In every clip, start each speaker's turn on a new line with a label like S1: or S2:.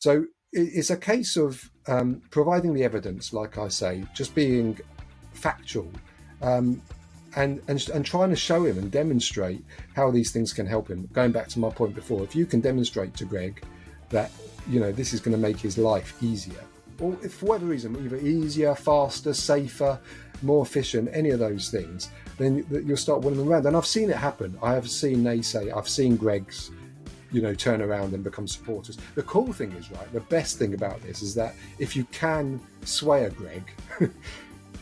S1: So it's a case of providing the evidence, like I say, just being factual, um, and trying to show him and demonstrate how these things can help him. Going back to my point before, if you can demonstrate to Greg that this is going to make his life easier, or if for whatever reason, either easier, faster, safer, more efficient, any of those things, then you'll start winning them around. And I've seen it happen. I have seen I've seen Greg's turn around and become supporters. The cool thing is, right, the best thing about this is that if you can sway a Greg,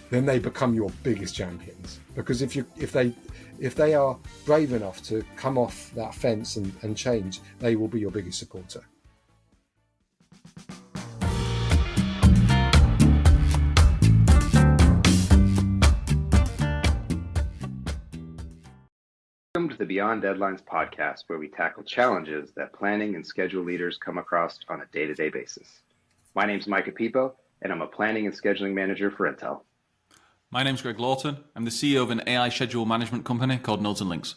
S1: then they become your biggest champions. Because if they are brave enough to come off that fence and change, they will be your biggest supporter.
S2: Welcome to the Beyond Deadlines podcast, where we tackle challenges that planning and schedule leaders come across on a day-to-day basis. My name is Micah Pipo, and I'm a planning and scheduling manager for Intel.
S3: My name's Greg Lawton. I'm the CEO of an AI schedule management company called Nodes and Links.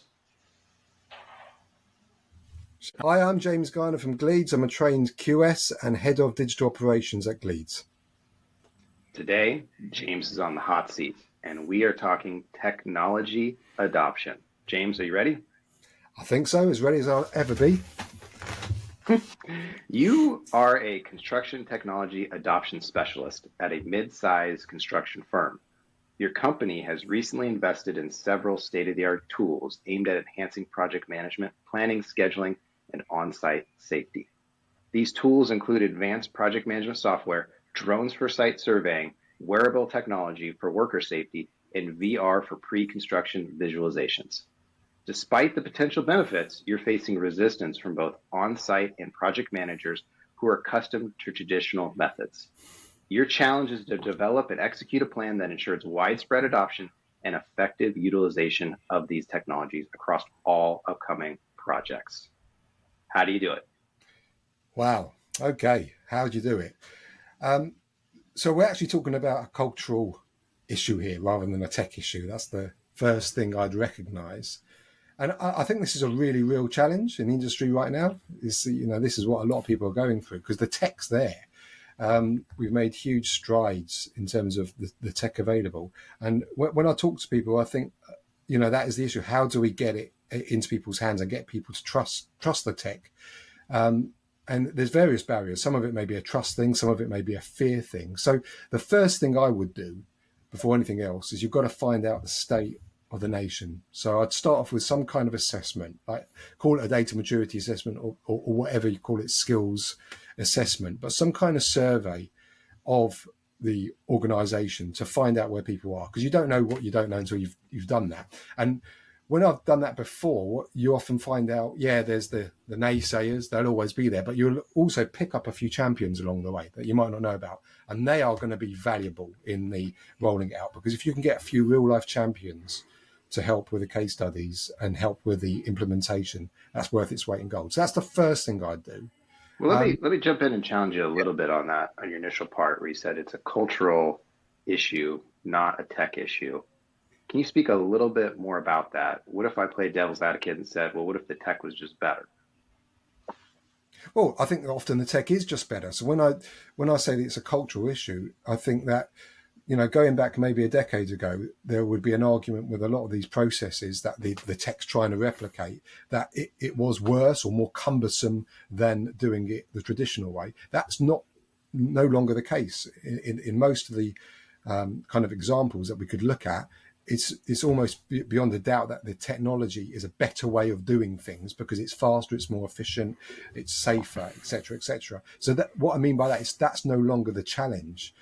S1: Hi, I'm James Garner from Gleeds. I'm a trained QS and head of digital operations at Gleeds.
S2: Today, James is on the hot seat, and we are talking technology adoption. James, are you ready?
S1: I think so, as ready as I'll ever be.
S2: You are a construction technology adoption specialist at a mid-sized construction firm. Your company has recently invested in several state-of-the-art tools aimed at enhancing project management, planning, scheduling, and on-site safety. These tools include advanced project management software, drones for site surveying, wearable technology for worker safety, and VR for pre-construction visualizations. Despite the potential benefits, you're facing resistance from both on-site and project managers who are accustomed to traditional methods. Your challenge is to develop and execute a plan that ensures widespread adoption and effective utilization of these technologies across all upcoming projects. How do you do it?
S1: Wow. Okay. How do you do it? So we're actually talking about a cultural issue here rather than a tech issue. That's the first thing I'd recognize. And I think this is a really real challenge in the industry right now. This is what a lot of people are going through because the tech's there. We've made huge strides in terms of the tech available. And when I talk to people, I think, that is the issue. How do we get it into people's hands and get people to trust the tech? And there's various barriers. Some of it may be a trust thing. Some of it may be a fear thing. So the first thing I would do before anything else is you've got to find out the state of the nation. So I'd start off with some kind of assessment, like call it a data maturity assessment or whatever you call it, skills assessment, but some kind of survey of the organization to find out where people are, because you don't know what you don't know until you've done that. And when I've done that before, you often find out, there's the naysayers, they'll always be there, but you'll also pick up a few champions along the way that you might not know about. And they are going to be valuable in the rolling it out, because if you can get a few real life champions to help with the case studies and help with the implementation, that's worth its weight in gold. So that's the first thing I'd do.
S2: Well, let me jump in and challenge you a little bit on that, on your initial part where you said it's a cultural issue, not a tech issue. Can you speak a little bit more about that? What if I played devil's advocate and said, well, what if the tech was just better?
S1: Well, I think often the tech is just better. So when I say that it's a cultural issue, I think that, going back maybe a decade ago, there would be an argument with a lot of these processes that the tech's trying to replicate, that it was worse or more cumbersome than doing it the traditional way. That's no longer the case. In most of the kind of examples that we could look at, it's almost beyond a doubt that the technology is a better way of doing things because it's faster, it's more efficient, it's safer, etc., etc. So that what I mean by that is that's no longer the challenge.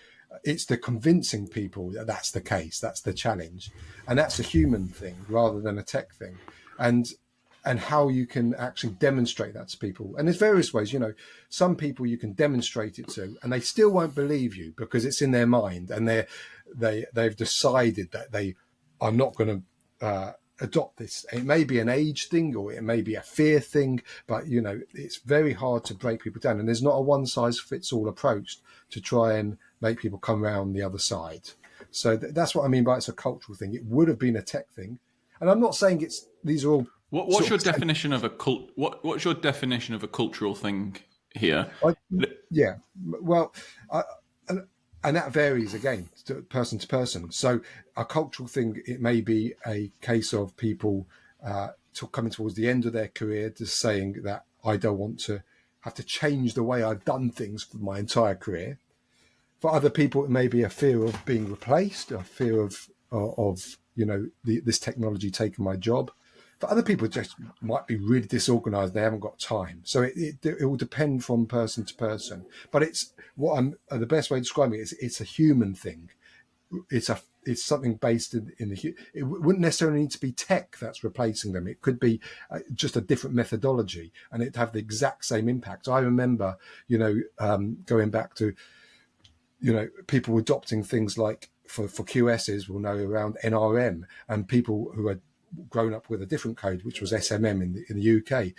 S1: It's the convincing people that that's the case. That's the challenge, and that's a human thing rather than a tech thing. And how you can actually demonstrate that to people. And there's various ways. Some people you can demonstrate it to, and they still won't believe you because it's in their mind, and they've decided that they are not going to adopt this. It may be an age thing or it may be a fear thing, but it's very hard to break people down. And there's not a one size fits all approach to try and make people come around the other side. So that's what I mean by it's a cultural thing. It would have been a tech thing, and I'm not saying these are all.
S3: What's your definition of a What's your definition of a cultural thing here.
S1: I, yeah, well, I, and that varies again to person. So a cultural thing, it may be a case of people coming towards the end of their career, just saying that I don't want to have to change the way I've done things for my entire career. For other people, it may be a fear of being replaced, a fear of this technology taking my job. For other people, it just might be really disorganized. They haven't got time. So it will depend from person to person. But it's the best way to describe it is it's a human thing. It's something based in the. It wouldn't necessarily need to be tech that's replacing them. It could be just a different methodology, and it'd have the exact same impact. I remember, going back to people adopting things like for QSs, we'll know around NRM, and people who had grown up with a different code, which was SMM in the UK.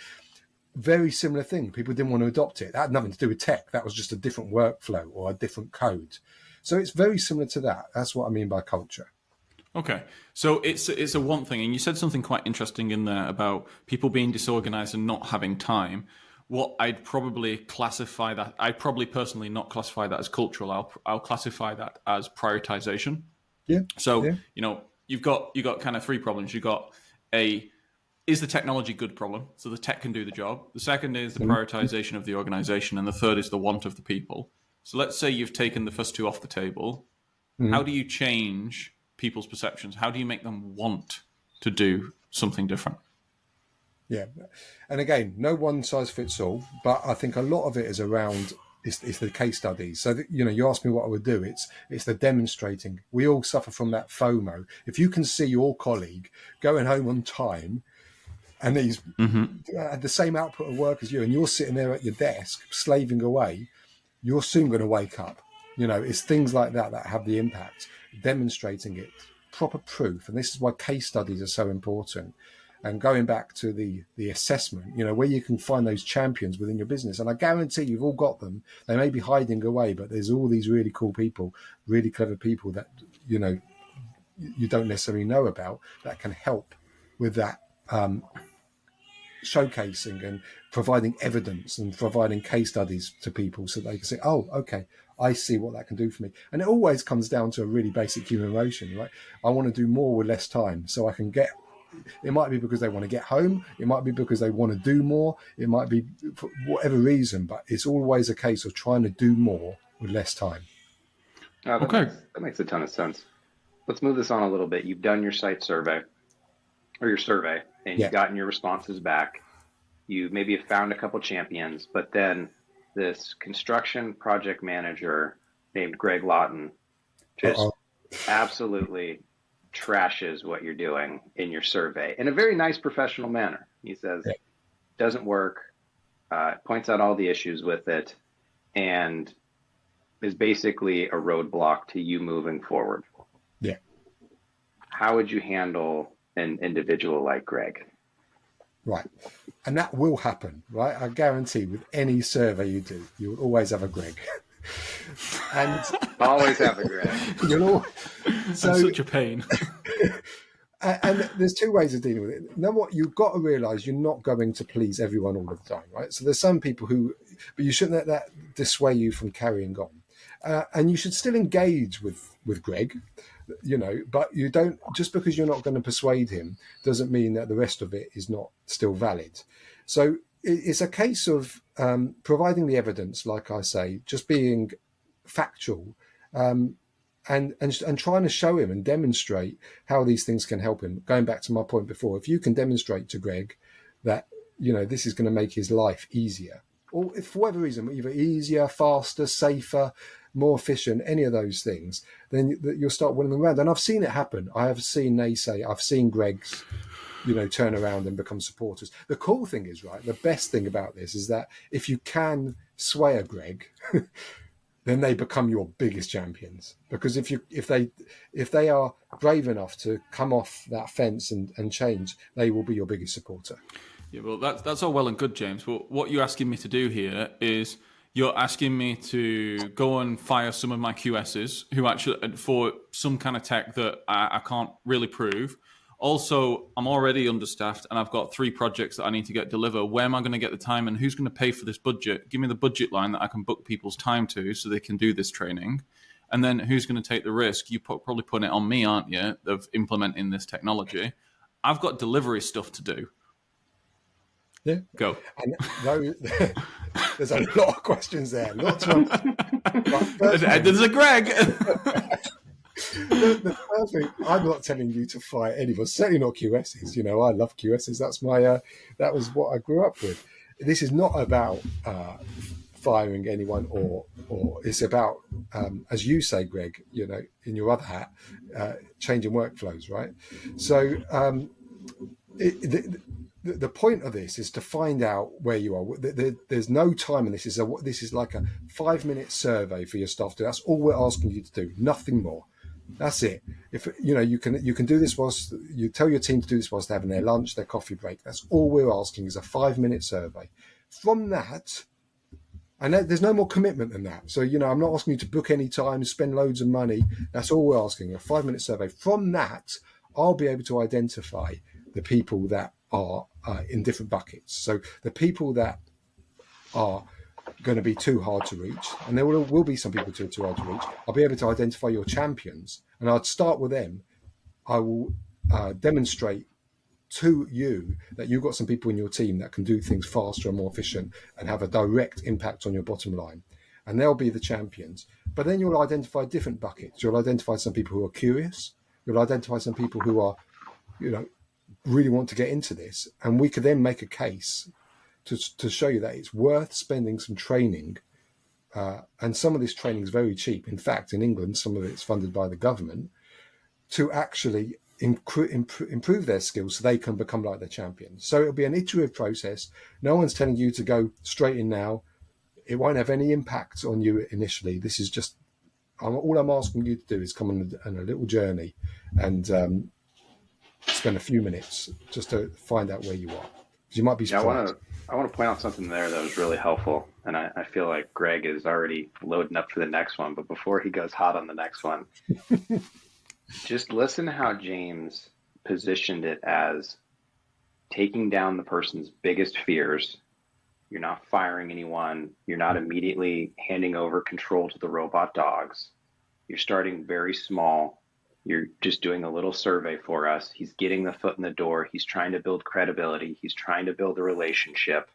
S1: Very similar thing. People didn't want to adopt it. That had nothing to do with tech. That was just a different workflow or a different code. So it's very similar to that. That's what I mean by culture.
S3: Okay, so it's a one thing, and you said something quite interesting in there about people being disorganized and not having time. What I'd probably classify that, I'd probably personally not classify that as cultural. I'll classify that as prioritization.
S1: Yeah.
S3: So
S1: Yeah.
S3: you've got kind of three problems. You've got is the technology good problem? So the tech can do the job. The second is the prioritization of the organization, and the third is the want of the people. So let's say you've taken the first two off the table. How do you change people's perceptions? How do you make them want to do something different?
S1: Yeah. And again, no one size fits all, but I think a lot of it is around it's the case studies. So that, you asked me what I would do. It's the demonstrating. We all suffer from that FOMO. If you can see your colleague going home on time and he's had the same output of work as you, and you're sitting there at your desk slaving away, you're soon going to wake up. It's things like that that have the impact. Demonstrating it, proper proof, and this is why case studies are so important. And going back to the assessment, where you can find those champions within your business, and I guarantee you've all got them. They may be hiding away, but there's all these really cool people, really clever people that you don't necessarily know about that can help with that. Showcasing and providing evidence and providing case studies to people so they can say, oh, okay, I see what that can do for me. And it always comes down to a really basic human emotion, right? I want to do more with less time so I can it might be because they want to get home. It might be because they want to do more. It might be for whatever reason, but it's always a case of trying to do more with less time.
S2: Oh,
S3: Okay.
S2: that makes a ton of sense. Let's move this on a little bit. You've done your site survey or your survey, and you've gotten your responses back. You maybe have found a couple champions, but then this construction project manager named Greg Lawton just absolutely trashes what you're doing in your survey in a very nice professional manner. He says, doesn't work, points out all the issues with it, and is basically a roadblock to you moving forward.
S1: Yeah.
S2: How would you handle an individual like Greg?
S1: Right. And that will happen, right? I guarantee with any survey you do, you will always have a Greg. And
S2: always have a Greg.
S3: So, such a pain.
S1: And there's two ways of dealing with it. Now, what you've got to realize, you're not going to please everyone all the time, right? So there's some people but you shouldn't let that dissuade you from carrying on. And you should still engage with Greg, but you don't, just because you're not going to persuade him doesn't mean that the rest of it is not still valid. So it's a case of providing the evidence, like I say, just being factual, and trying to show him and demonstrate how these things can help him. Going back to my point before, if you can demonstrate to Greg that, this is going to make his life easier, or if for whatever reason, either easier, faster, safer, more efficient, any of those things, then you'll start winning them around. And I've seen it happen. I've seen Greg's, turn around and become supporters. The cool thing is, right, the best thing about this is that if you can sway a Greg, then they become your biggest champions. Because if they are brave enough to come off that fence and change, they will be your biggest supporter.
S3: Yeah, well, that's all well and good, James. But what you're asking me to do here is you're asking me to go and fire some of my QSs who actually for some kind of tech that I can't really prove, Also, I'm already understaffed and I've got 3 projects that I need to get delivered. Where am I going to get the time and who's going to pay for this budget? Give me the budget line that I can book people's time to so they can do this training. And then who's going to take the risk? You probably put it on me, aren't you, of implementing this technology. I've got delivery stuff to do.
S1: Yeah.
S3: Go.
S1: And there's a lot of questions there. Not to
S3: There's a Greg.
S1: the first thing, I'm not telling you to fire anyone, certainly not QSs. You know, I love QSs. That's my that was what I grew up with. This is not about firing anyone, or it's about, as you say, Greg, you know, in your other hat, changing workflows, right? So the point of this is to find out where you are. There's no time in this. This is like a 5-minute survey for your staff. That's all we're asking you to do. Nothing more. That's it. If you know, you can do this whilst you tell your team to do this whilst they're having their lunch, their coffee break. That's all we're asking is a 5-minute survey. From that, and there's no more commitment than that. So, you know, I'm not asking you to book any time, spend loads of money. That's all we're asking, a 5-minute survey. From that, I'll be able to identify the people that are in different buckets. So the people that are going to be too hard to reach, and there will be some people too hard to reach, I'll be able to identify your champions, and I'd start with them. I will demonstrate to you that you've got some people in your team that can do things faster and more efficient and have a direct impact on your bottom line, and they'll be the champions. But then you'll identify different buckets. You'll identify some people who are curious. You'll identify some people who are, you know, really want to get into this, and we could then make a case to show you that it's worth spending some training, and some of this training is very cheap. In fact, in England, some of it's funded by the government to actually improve their skills so they can become like their champions. So it'll be an iterative process. No one's telling you to go straight in now. It won't have any impact on you initially. This is just, all I'm asking you to do is come on a little journey and spend a few minutes just to find out where you are. You might be surprised.
S2: I want to point out something there that was really helpful, and I feel like Greg is already loading up for the next one. But before he goes hot on the next one, just listen to how James positioned it as taking down the person's biggest fears. You're not firing anyone. You're not immediately handing over control to the robot dogs. You're starting very small. You're just doing a little survey for us. He's getting the foot in the door. He's trying to build credibility. He's trying to build a relationship.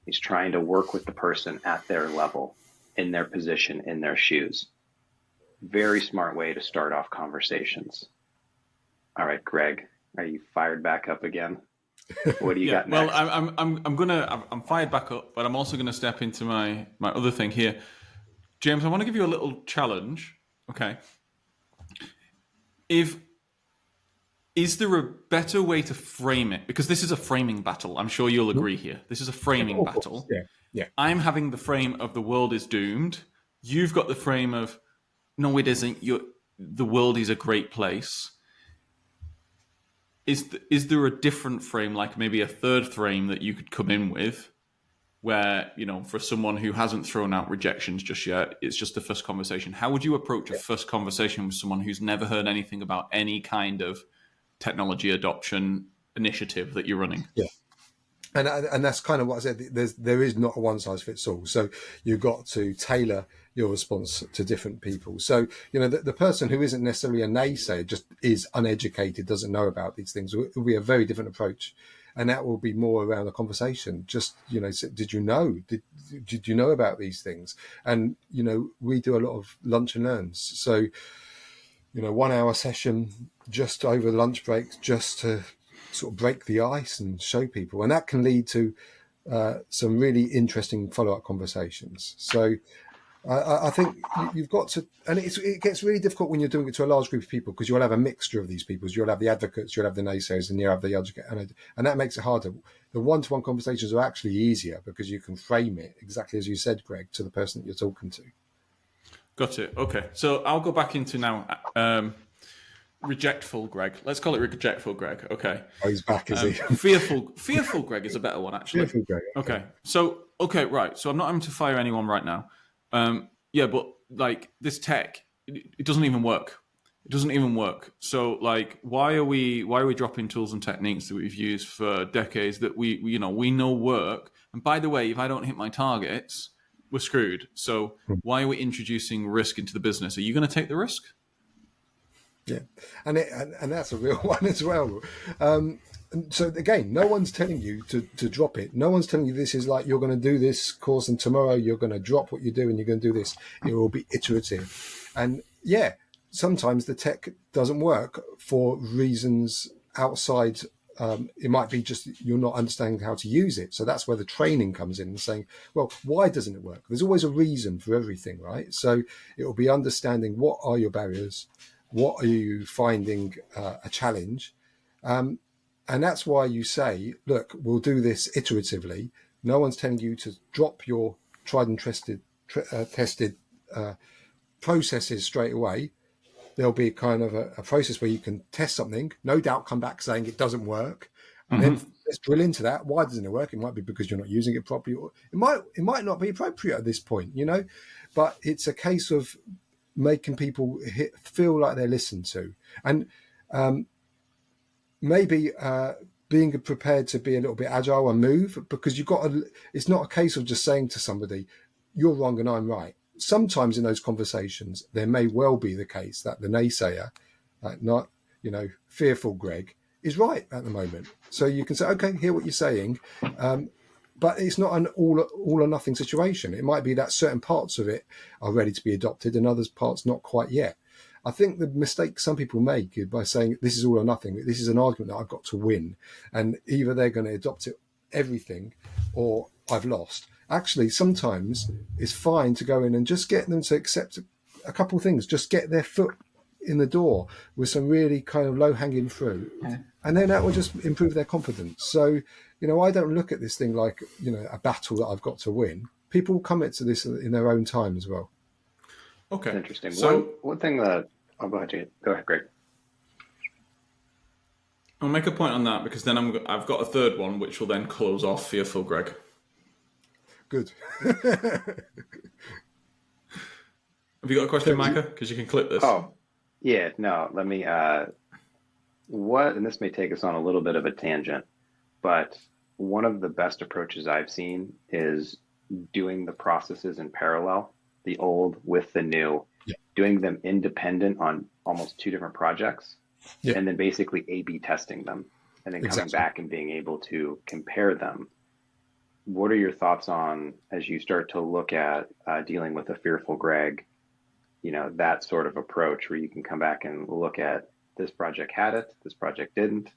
S2: He's trying to work with the person at their level, in their position, in their shoes. Very smart way to start off conversations. All right, Greg, are you fired back up again? What do you got next?
S3: Well, I'm fired back up, but I'm also gonna step into my other thing here. James, I want to give you a little challenge. Okay. Is there a better way to frame it? Because this is a framing battle. I'm sure you'll agree here. This is a framing battle.
S1: Yeah.
S3: I'm having the frame of the world is doomed. You've got the frame of no, it isn't. The world is a great place. Is there a different frame, like maybe a third frame that you could come in with, where, you know, for someone who hasn't thrown out rejections just yet, it's just the first conversation. How would you approach a first conversation with someone who's never heard anything about any kind of technology adoption initiative that you're running?
S1: Yeah. And that's kind of what I said. There is not a one size fits all. So you've got to tailor your response to different people. So, you know, the person who isn't necessarily a naysayer, just is uneducated, doesn't know about these things, will be a very different approach. And that will be more around the conversation. Just, you know, did you know? Did you know about these things? And, you know, we do a lot of lunch and learns. So, you know, 1 hour session just over the lunch breaks, just to sort of break the ice and show people. And that can lead to some really interesting follow-up conversations. So I think you've got to, and it gets really difficult when you're doing it to a large group of people, because you'll have a mixture of these people. You'll have the advocates, you'll have the naysayers, and you'll have the educators, and that makes it harder. The one-to-one conversations are actually easier because you can frame it exactly as you said, Greg, to the person that you're talking to.
S3: Got it. Okay. So I'll go back into now rejectful Greg. Let's call it rejectful Greg. Okay.
S1: Oh, he's back, is he?
S3: Fearful Greg is a better one, actually.
S1: Fearful Greg.
S3: Okay. So, right. So I'm not having to fire anyone right now. Yeah, but like this tech, it doesn't even work. It doesn't even work. So, like, why are we dropping tools and techniques that we've used for decades that we know work? And by the way, if I don't hit my targets, we're screwed. So, why are we introducing risk into the business? Are you going to take the risk?
S1: Yeah, and that's a real one as well. And so again, no one's telling you to drop it. No one's telling you this is like you're going to do this course and tomorrow you're going to drop what you do and you're going to do this. It will be iterative, and yeah, sometimes the tech doesn't work for reasons outside. It might be just you're not understanding how to use it. So that's where the training comes in and saying, well, why doesn't it work? There's always a reason for everything, right? So it will be understanding what are your barriers, what are you finding a challenge, and that's why you say, look, we'll do this iteratively. No one's telling you to drop your tried and tested processes straight away. There'll be kind of a process where you can test something, no doubt come back saying it doesn't work, and then let's drill into that. Why doesn't it work? It might be because you're not using it properly, or it might not be appropriate at this point, but it's a case of making people feel like they're listened to, and maybe being prepared to be a little bit agile and move, because it's not a case of just saying to somebody, you're wrong and I'm right. Sometimes in those conversations, there may well be the case that the naysayer, not, fearful Greg, is right at the moment. So you can say, okay, hear what you're saying. But it's not an all or nothing situation. It might be that certain parts of it are ready to be adopted and others parts not quite yet. I think the mistake some people make is by saying this is all or nothing. This is an argument that I've got to win, and either they're going to adopt it everything, or I've lost. Actually, sometimes it's fine to go in and just get them to accept a couple of things. Just get their foot in the door with some really kind of low hanging fruit, and then that will just improve their confidence. So, I don't look at this thing like a battle that I've got to win. People come into this in their own time as well.
S3: Okay.
S2: Interesting.
S3: So
S2: one thing that I'll go ahead, Jay. Go ahead, Greg.
S3: I'll make a point on that because then I've got a third one which will then close off Fearful Greg.
S1: Good.
S3: Have you got a question, Micah? Because you can clip this.
S2: Oh, yeah. No, let me. And this may take us on a little bit of a tangent, but one of the best approaches I've seen is doing the processes in parallel, the old with the new, doing them independent on almost two different projects, and then basically A/B testing them, and then coming back and being able to compare them. What are your thoughts on, as you start to look at dealing with a fearful Greg, that sort of approach where you can come back and look at this project had it, this project didn't,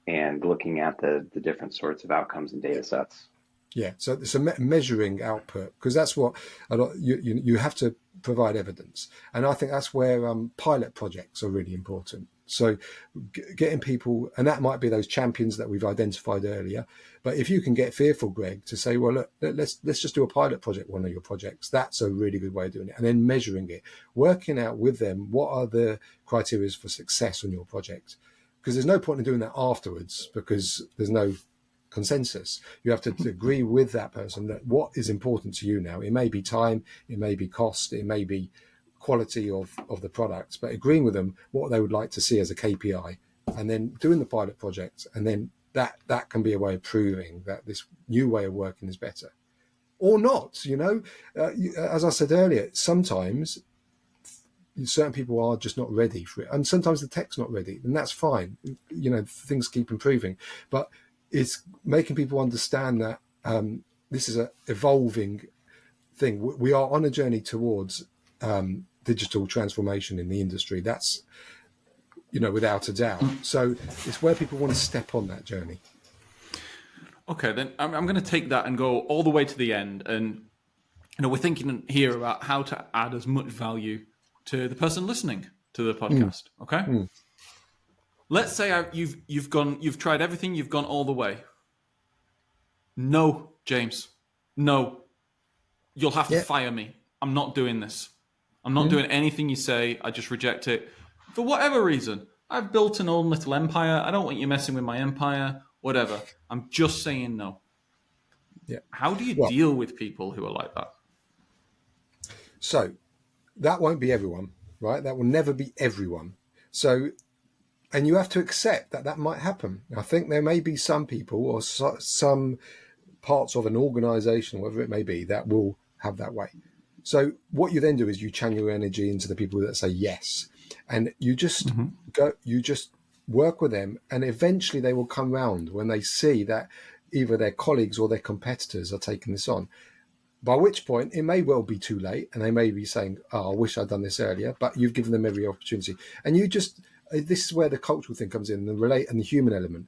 S2: and looking at the different sorts of outcomes and data sets?
S1: Yeah, so it's a measuring output, because that's what you have to provide evidence, and I think that's where pilot projects are really important. So getting people, and that might be those champions that we've identified earlier, but if you can get fearful Greg to say, well, look, let's just do a pilot project, one of your projects, that's a really good way of doing it, and then measuring it, working out with them what are the criteria for success on your project, because there's no point in doing that afterwards because there's no consensus. You have to agree with that person that what is important to you now. It may be time, it may be cost, it may be quality of the product, but agreeing with them what they would like to see as a KPI, and then doing the pilot project, and then that can be a way of proving that this new way of working is better or not. As I said earlier, sometimes certain people are just not ready for it, and sometimes the tech's not ready, and that's fine. Things keep improving, but it's making people understand that this is an evolving thing. We are on a journey towards digital transformation in the industry. That's, without a doubt. So it's where people want to step on that journey.
S3: Okay, then I'm going to take that and go all the way to the end. And, we're thinking here about how to add as much value to the person listening to the podcast. Okay. Let's say you've tried everything, you've gone all the way. No, James, no, you'll have to fire me. I'm not doing this. I'm not doing anything you say. I just reject it for whatever reason. I've built an own little empire. I don't want you messing with my empire, whatever. I'm just saying no.
S1: Yeah.
S3: How do you deal with people who are like that?
S1: So that won't be everyone, right? That will never be everyone. So, and you have to accept that that might happen. I think there may be some people or some parts of an organization, whatever it may be, that will have that way. So what you then do is you channel your energy into the people that say yes, and you just you just work with them, and eventually they will come round when they see that either their colleagues or their competitors are taking this on. By which point it may well be too late, and they may be saying, "Oh, I wish I'd done this earlier." But you've given them every opportunity, and you just this is where the cultural thing comes in, the relate and the human element.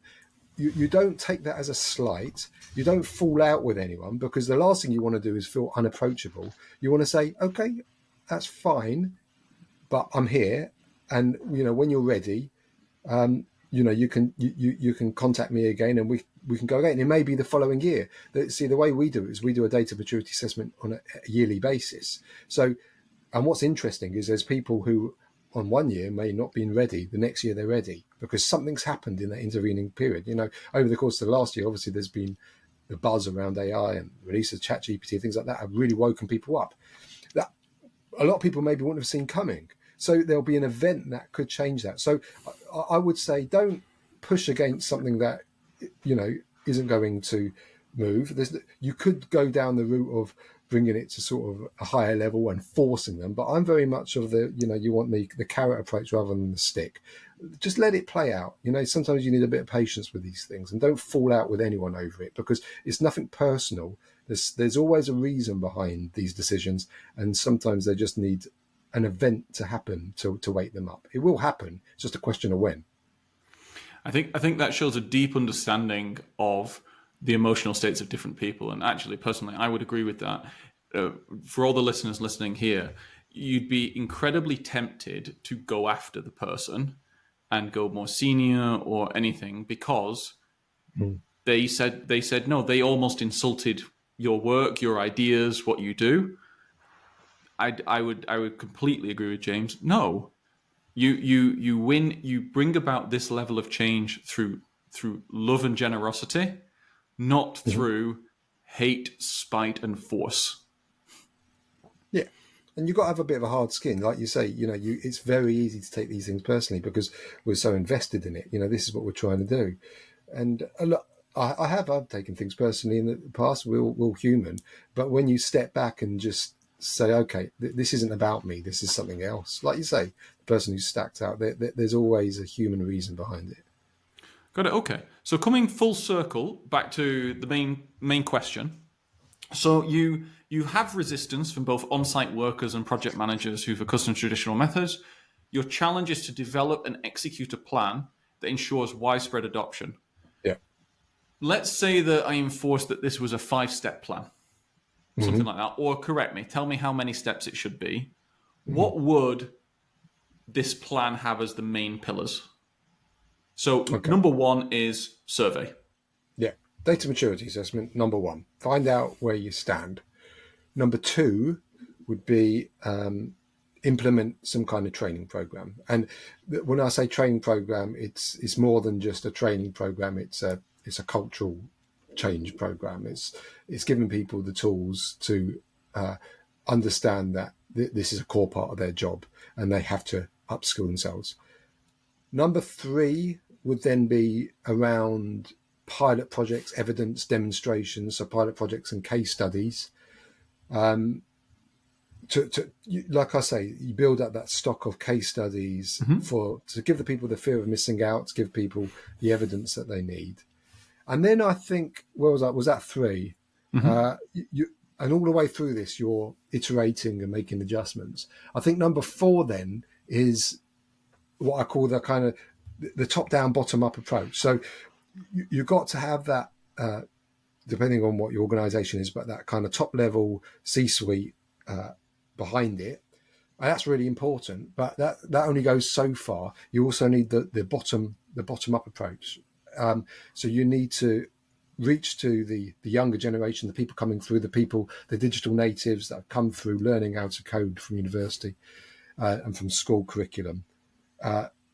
S1: You don't take that as a slight. You don't fall out with anyone, because the last thing you want to do is feel unapproachable. You want to say, "Okay, that's fine, but I'm here, and when you're ready, you can contact me again, and we can go again. It may be the following year. See, the way we do it is we do a data maturity assessment on a yearly basis. So, and what's interesting is there's people who on one year may not been ready. The next year they're ready because something's happened in that intervening period. Over the course of the last year, obviously there's been the buzz around AI and release of ChatGPT, things like that have really woken people up. That a lot of people maybe wouldn't have seen coming. So there'll be an event that could change that. So I would say don't push against something that isn't going to move. You could go down the route of bringing it to sort of a higher level and forcing them, but I'm very much of the you want the carrot approach rather than the stick. Just let it play out. Sometimes you need a bit of patience with these things, and don't fall out with anyone over it, because it's nothing personal. There's always a reason behind these decisions, and sometimes they just need an event to happen to wake them up. It will happen. It's just a question of when.
S3: I think that shows a deep understanding of the emotional states of different people. And actually, personally, I would agree with that. For all the listeners listening here, you'd be incredibly tempted to go after the person and go more senior or anything, because they said no. They almost insulted your work, your ideas, what you do. I would completely agree with James. No, you win. You bring about this level of change through love and generosity, not through hate, spite, and force.
S1: Yeah. And you've got to have a bit of a hard skin. Like you say, it's very easy to take these things personally because we're so invested in it. This is what we're trying to do. And I've taken things personally in the past. We're all human. But when you step back and just say, okay, this isn't about me, this is something else. Like you say, the person who's stacked out, there's always a human reason behind it.
S3: Got it. Okay. So coming full circle back to the main question. So you have resistance from both on-site workers and project managers who've accustomed to traditional methods. Your challenge is to develop and execute a plan that ensures widespread adoption.
S1: Yeah.
S3: Let's say that I enforced that this was a 5-step plan, something like that. Or correct me, tell me how many steps it should be. What would this plan have as the main pillars? So number one is survey.
S1: Yeah. Data maturity assessment, number one. Find out where you stand. Number two would be implement some kind of training program. And when I say training program, it's more than just a training program. It's a cultural change program. It's giving people the tools to understand that this is a core part of their job and they have to upskill themselves. Number three would then be around pilot projects, evidence demonstrations, so pilot projects and case studies. Like I say, you build up that stock of case studies to give the people the fear of missing out, to give people the evidence that they need. And then I think, where was that? Was that three? And all the way through this, you're iterating and making adjustments. I think number four then is what I call the kind of the top-down, bottom-up approach. So you've got to have that, depending on what your organization is, but that kind of top-level C-suite behind it. And that's really important, but that only goes so far. You also need the bottom-up approach. So you need to reach to the younger generation, the people coming through, the digital natives that have come through learning how to code from university and from school curriculum,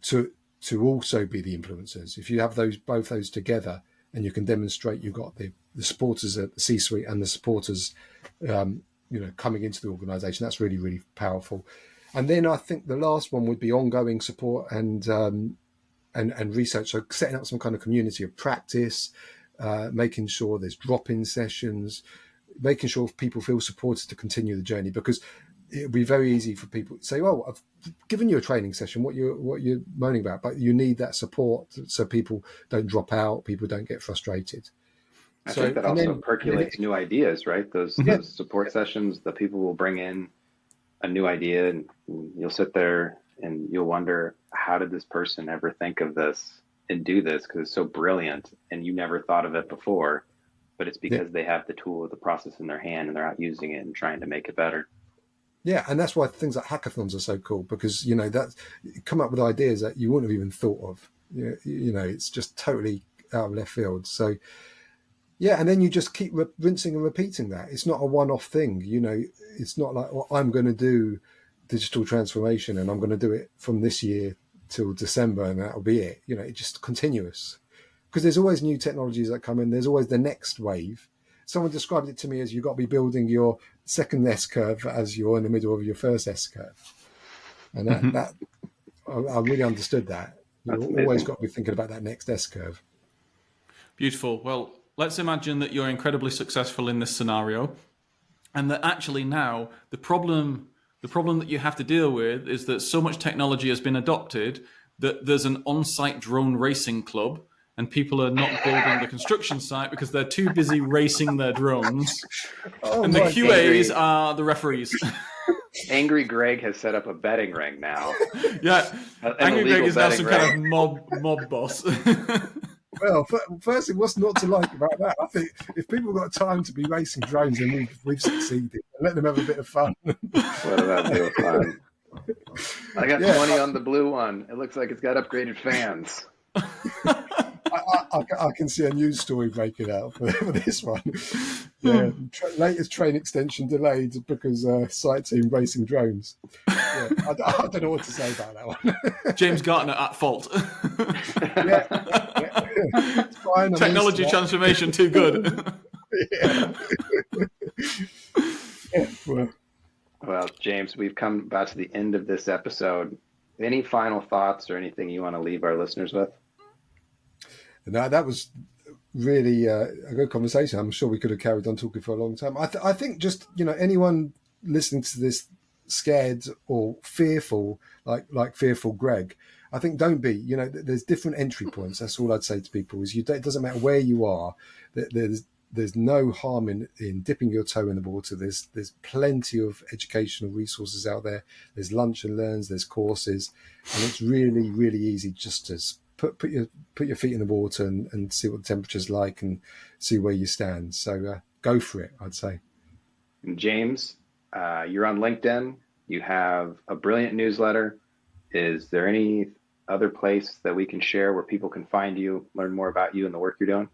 S1: to also be the influencers. If you have both those together, and you can demonstrate you've got the supporters at the C-suite and the supporters, coming into the organisation, that's really, really powerful. And then I think the last one would be ongoing support and research. So setting up some kind of community of practice, making sure there's drop-in sessions, making sure people feel supported to continue the journey, because it would be very easy for people to say, "Well, I've given you a training session. What you're moaning about?" But you need that support so people don't drop out, people don't get frustrated.
S2: I
S1: So,
S2: think that also percolates new ideas, right? Those
S1: yeah,
S2: those support sessions, the people will bring in a new idea, and you'll sit there and you'll wonder, how did this person ever think of this and do this? Because it's so brilliant, and you never thought of it before. But it's
S1: yeah,
S2: because they have the tool, the process in their hand, and they're out using it and trying to make it better.
S1: yeah, and that's why things like hackathons are so cool, because that you come up with ideas that you wouldn't have even thought of. It's just totally out of left field. So yeah, and then you just keep rinsing and repeating that. It's not a one-off thing. It's not like, well, I'm going to do digital transformation and I'm going to do it from this year till December and that'll be it. It's just continuous, because there's always new technologies that come in. There's always the next wave. Someone described it to me as you've got to be building your second S curve as you're in the middle of your first S curve. And that I really understood that. You've
S2: That's
S1: always
S2: amazing.
S1: got to be thinking about that next S curve.
S3: Beautiful. Well, let's imagine that you're incredibly successful in this scenario, and that actually now the problem that you have to deal with is that so much technology has been adopted that there's an on-site drone racing club, and people are not building the construction site because they're too busy racing their drones,
S1: Oh
S3: and the
S1: my
S3: QAs
S2: Angry,
S3: are the referees.
S2: Angry Greg has set up a betting ring now,
S3: Yeah,
S2: an
S3: Angry Greg
S2: illegal
S3: is now
S2: betting
S3: some kind
S2: ring.
S3: of mob boss.
S1: Well, firstly, what's not to like about that? I think if people got time to be racing drones, then we've succeeded. Let them have a bit of fun.
S2: What about deal fun? I got
S1: Yeah,
S2: 20 on the blue one. It looks like it's got upgraded fans.
S1: I can see a news story breaking out for this one. Yeah, latest train extension delayed because site team racing drones. Yeah, I don't know what to say about that one.
S3: James Gartner at fault.
S1: Yeah, yeah. It's fine. I'm used to
S3: Technology
S1: that.
S3: transformation too good.
S1: Yeah, yeah. Well,
S2: Well, James, we've come about to the end of this episode. Any final thoughts or anything you want to leave our listeners with?
S1: no, that was really a good conversation. I'm sure we could have carried on talking for a long time. I think just anyone listening to this scared or fearful, like fearful Greg, I think don't be. There's different entry points. That's all I'd say to people is it doesn't matter where you are. There's no harm in dipping your toe in the water. There's plenty of educational resources out there. There's lunch and learns. There's courses, and it's really really easy just to put your feet in the water and see what the temperature's like and see where you stand. So go for it, I'd say.
S2: And James, you're on LinkedIn. You have a brilliant newsletter. Is there any other place that we can share where people can find you, learn more about you and the work you're doing?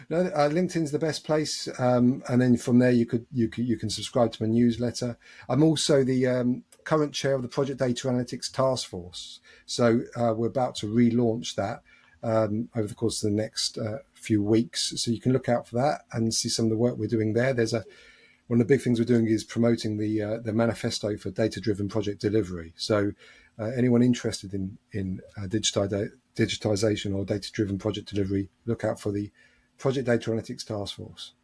S1: No, LinkedIn's the best place, and then from there you can subscribe to my newsletter. I'm also the current chair of the Project Data Analytics Task Force, so we're about to relaunch that over the course of the next few weeks. So you can look out for that and see some of the work we're doing there. One of the big things we're doing is promoting the manifesto for data-driven project delivery. So anyone interested in digitization or data-driven project delivery, look out for the Project Data Analytics Task Force.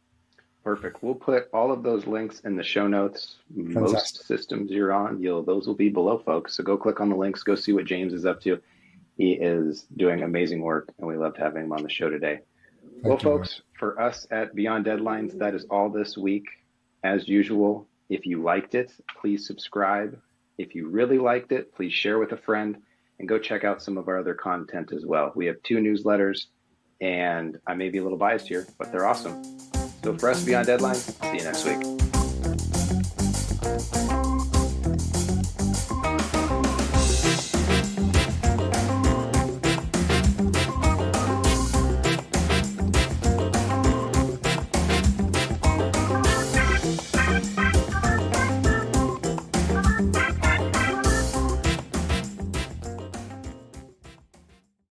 S2: Perfect. We'll put all of those links in the show notes.
S1: Fantastic.
S2: Most systems you're on, those will be below, folks. So go click on the links, go see what James is up to. He is doing amazing work, and we loved having him on the show today. Well,
S1: Thank you,
S2: folks, for us at Beyond Deadlines, that is all this week. As usual, if you liked it, please subscribe. If you really liked it, please share with a friend and go check out some of our other content as well. We have 2 newsletters, and I may be a little biased here, but they're awesome. So for us, Beyond Deadlines, see you next week.